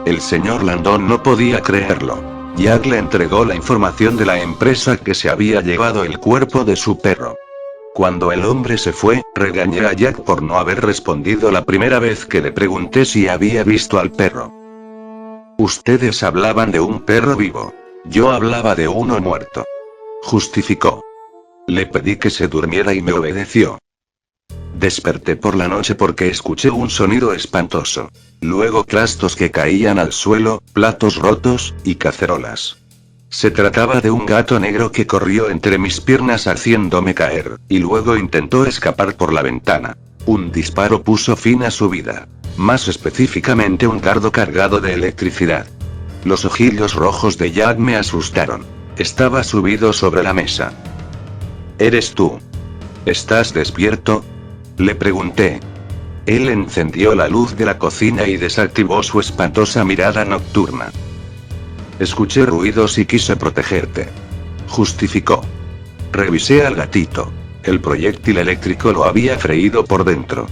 El señor Landon no podía creerlo. Jack le entregó la información de la empresa que se había llevado el cuerpo de su perro. Cuando el hombre se fue, regañé a Jack por no haber respondido la primera vez que le pregunté si había visto al perro. Ustedes hablaban de un perro vivo. Yo hablaba de uno muerto. Justificó. Le pedí que se durmiera y me obedeció. Desperté por la noche porque escuché un sonido espantoso. Luego trastos que caían al suelo, platos rotos, y cacerolas. Se trataba de un gato negro que corrió entre mis piernas haciéndome caer, y luego intentó escapar por la ventana. Un disparo puso fin a su vida. Más específicamente un dardo cargado de electricidad. Los ojillos rojos de Jack me asustaron. Estaba subido sobre la mesa. ¿Eres tú? ¿Estás despierto? Le pregunté. Él encendió la luz de la cocina y desactivó su espantosa mirada nocturna. Escuché ruidos y quise protegerte. Justificó. Revisé al gatito. El proyectil eléctrico lo había freído por dentro.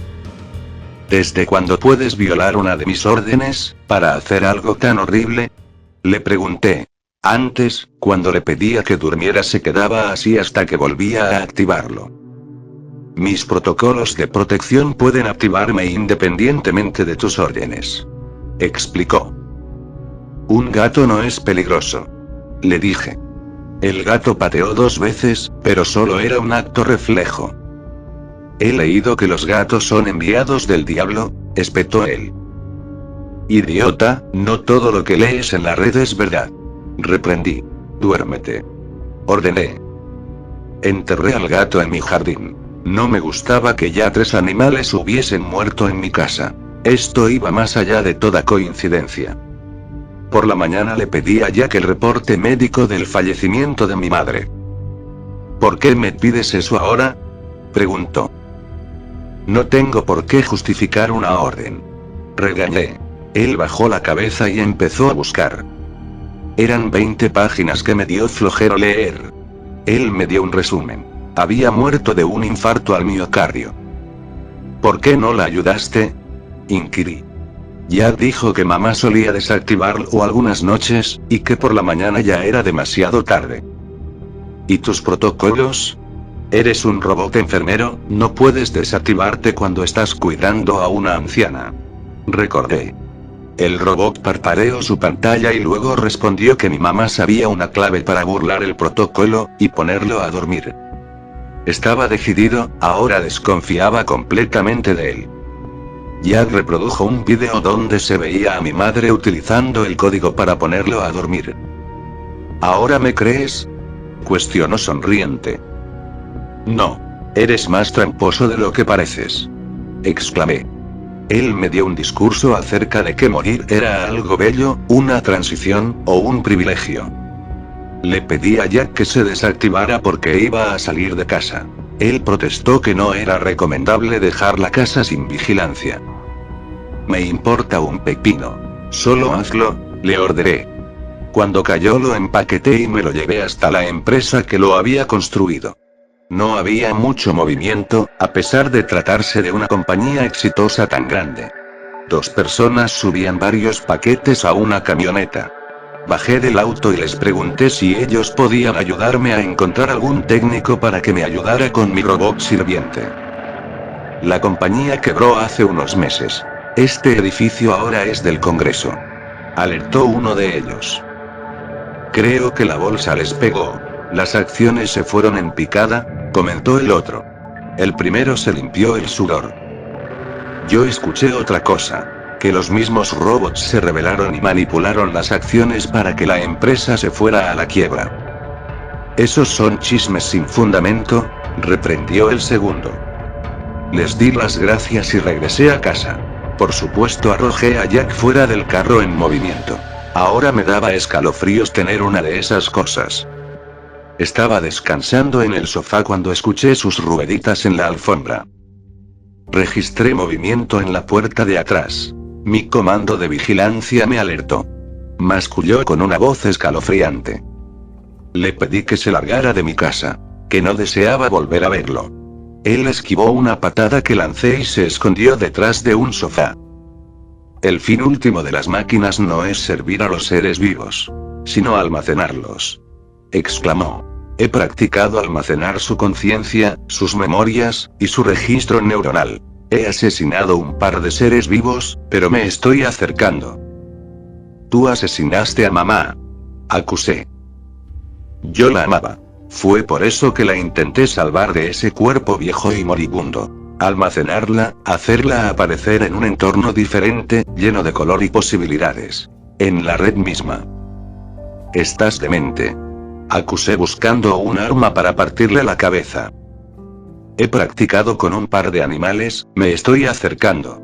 ¿Desde cuándo puedes violar una de mis órdenes, para hacer algo tan horrible? Le pregunté. Antes, cuando le pedía que durmiera se quedaba así hasta que volvía a activarlo. Mis protocolos de protección pueden activarme independientemente de tus órdenes. Explicó. Un gato no es peligroso. Le dije. El gato pateó 2 veces, pero solo era un acto reflejo. He leído que los gatos son enviados del diablo, espetó él. Idiota, no todo lo que lees en la red es verdad. Reprendí. Duérmete. Ordené. Enterré al gato en mi jardín. No me gustaba que ya 3 animales hubiesen muerto en mi casa. Esto iba más allá de toda coincidencia. Por la mañana le pedí a Jack el reporte médico del fallecimiento de mi madre. ¿Por qué me pides eso ahora? Preguntó. No tengo por qué justificar una orden. Regañé. Él bajó la cabeza y empezó a buscar. Eran 20 páginas que me dio flojero leer. Él me dio un resumen. Había muerto de un infarto al miocardio. ¿Por qué no la ayudaste? Inquirí. Ya dijo que mamá solía desactivarlo algunas noches, y que por la mañana ya era demasiado tarde. ¿Y tus protocolos? Eres un robot enfermero, no puedes desactivarte cuando estás cuidando a una anciana. Recordé. El robot parpadeó su pantalla y luego respondió que mi mamá sabía una clave para burlar el protocolo, y ponerlo a dormir. Estaba decidido, ahora desconfiaba completamente de él. Jack reprodujo un vídeo donde se veía a mi madre utilizando el código para ponerlo a dormir. ¿Ahora me crees? Cuestionó sonriente. No. Eres más tramposo de lo que pareces. Exclamé. Él me dio un discurso acerca de que morir era algo bello, una transición, o un privilegio. Le pedí a Jack que se desactivara porque iba a salir de casa. Él protestó que no era recomendable dejar la casa sin vigilancia. Me importa un pepino. Solo hazlo, le ordené. Cuando cayó lo empaqueté y me lo llevé hasta la empresa que lo había construido. No había mucho movimiento, a pesar de tratarse de una compañía exitosa tan grande. 2 personas subían varios paquetes a una camioneta. Bajé del auto y les pregunté si ellos podían ayudarme a encontrar algún técnico para que me ayudara con mi robot sirviente. La compañía quebró hace unos meses. Este edificio ahora es del Congreso. Alertó uno de ellos. Creo que la bolsa les pegó. Las acciones se fueron en picada, comentó el otro. El primero se limpió el sudor. Yo escuché otra cosa. Que los mismos robots se rebelaron y manipularon las acciones para que la empresa se fuera a la quiebra. Esos son chismes sin fundamento, reprendió el segundo. Les di las gracias y regresé a casa. Por supuesto arrojé a Jack fuera del carro en movimiento. Ahora me daba escalofríos tener una de esas cosas. Estaba descansando en el sofá cuando escuché sus rueditas en la alfombra. Registré movimiento en la puerta de atrás. Mi comando de vigilancia me alertó. Masculló con una voz escalofriante. Le pedí que se largara de mi casa, que no deseaba volver a verlo. Él esquivó una patada que lancé y se escondió detrás de un sofá. El fin último de las máquinas no es servir a los seres vivos, sino almacenarlos, exclamó. He practicado almacenar su conciencia, sus memorias, y su registro neuronal. He asesinado un par de seres vivos, pero me estoy acercando. Tú asesinaste a mamá, acusé. Yo la amaba. Fue por eso que la intenté salvar de ese cuerpo viejo y moribundo. Almacenarla, hacerla aparecer en un entorno diferente, lleno de color y posibilidades. En la red misma. Estás demente. Acusé buscando un arma para partirle la cabeza. He practicado con un par de animales, me estoy acercando.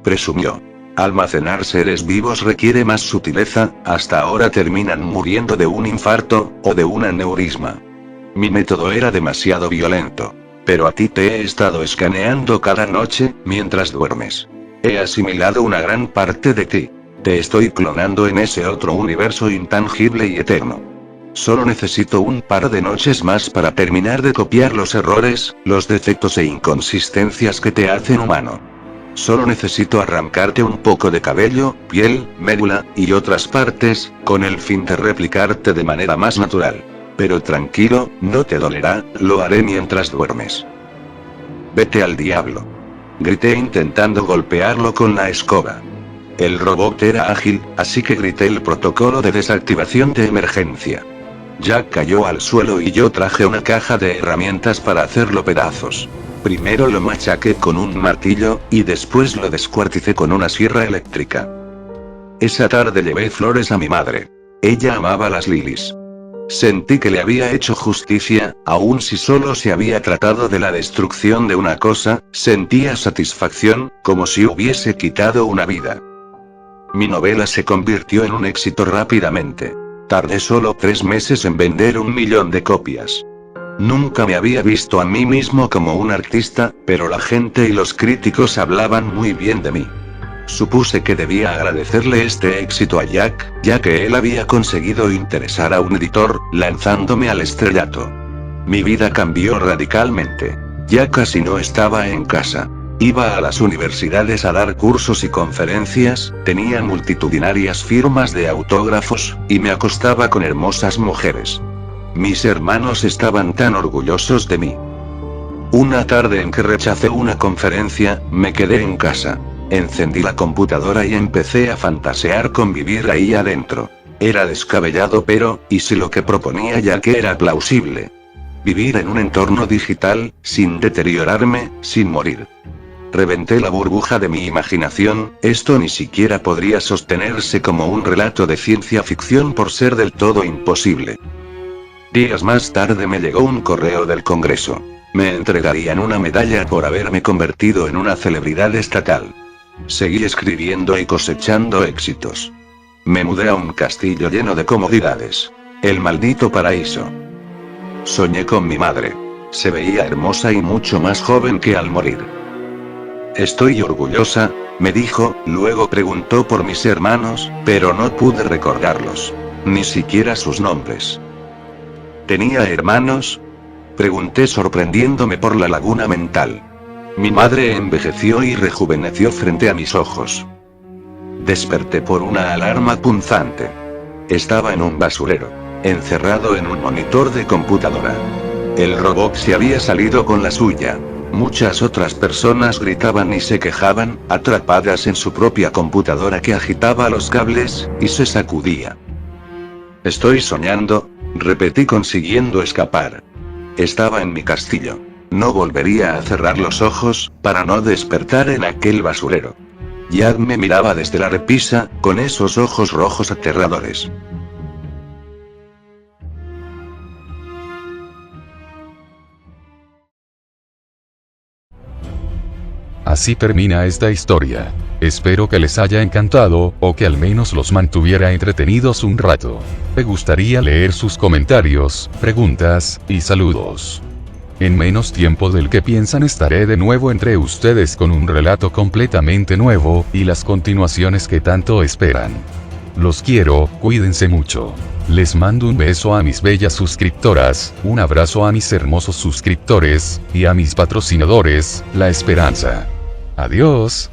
Presumió. Almacenar seres vivos requiere más sutileza, hasta ahora terminan muriendo de un infarto, o de un aneurisma. Mi método era demasiado violento. Pero a ti te he estado escaneando cada noche, mientras duermes. He asimilado una gran parte de ti. Te estoy clonando en ese otro universo intangible y eterno. Solo necesito un par de noches más para terminar de copiar los errores, los defectos e inconsistencias que te hacen humano. Solo necesito arrancarte un poco de cabello, piel, médula, y otras partes, con el fin de replicarte de manera más natural. Pero tranquilo, no te dolerá, lo haré mientras duermes. Vete al diablo. Grité intentando golpearlo con la escoba. El robot era ágil, así que grité el protocolo de desactivación de emergencia. Jack cayó al suelo y yo traje una caja de herramientas para hacerlo pedazos. Primero lo machaqué con un martillo, y después lo descuarticé con una sierra eléctrica. Esa tarde llevé flores a mi madre. Ella amaba las lilies. Sentí que le había hecho justicia, aun si solo se había tratado de la destrucción de una cosa, sentía satisfacción, como si hubiese quitado una vida. Mi novela se convirtió en un éxito rápidamente. Tardé solo 3 meses en vender 1 millón de copias. Nunca me había visto a mí mismo como un artista, pero la gente y los críticos hablaban muy bien de mí. Supuse que debía agradecerle este éxito a Jack, ya que él había conseguido interesar a un editor, lanzándome al estrellato. Mi vida cambió radicalmente. Ya casi no estaba en casa. Iba a las universidades a dar cursos y conferencias, tenía multitudinarias firmas de autógrafos, y me acostaba con hermosas mujeres. Mis hermanos estaban tan orgullosos de mí. Una tarde en que rechacé una conferencia, me quedé en casa. Encendí la computadora y empecé a fantasear con vivir ahí adentro. Era descabellado, pero, ¿y si lo que proponía Jack era plausible? Vivir en un entorno digital, sin deteriorarme, sin morir. Reventé la burbuja de mi imaginación, esto ni siquiera podría sostenerse como un relato de ciencia ficción por ser del todo imposible. Días más tarde me llegó un correo del Congreso. Me entregarían una medalla por haberme convertido en una celebridad estatal. Seguí escribiendo y cosechando éxitos. Me mudé a un castillo lleno de comodidades. El maldito paraíso. Soñé con mi madre. Se veía hermosa y mucho más joven que al morir. Estoy orgullosa, me dijo, luego preguntó por mis hermanos, pero no pude recordarlos. Ni siquiera sus nombres. ¿Tenía hermanos? Pregunté sorprendiéndome por la laguna mental. Mi madre envejeció y rejuveneció frente a mis ojos. Desperté por una alarma punzante. Estaba en un basurero, encerrado en un monitor de computadora. El robot se había salido con la suya. Muchas otras personas gritaban y se quejaban, atrapadas en su propia computadora que agitaba los cables, y se sacudía. Estoy soñando, repetí consiguiendo escapar. Estaba en mi castillo. No volvería a cerrar los ojos, para no despertar en aquel basurero. Jack me miraba desde la repisa, con esos ojos rojos aterradores. Así termina esta historia. Espero que les haya encantado, o que al menos los mantuviera entretenidos un rato. Me gustaría leer sus comentarios, preguntas, y saludos. En menos tiempo del que piensan estaré de nuevo entre ustedes con un relato completamente nuevo, y las continuaciones que tanto esperan. Los quiero, cuídense mucho. Les mando un beso a mis bellas suscriptoras, un abrazo a mis hermosos suscriptores, y a mis patrocinadores, La Esperanza. Adiós.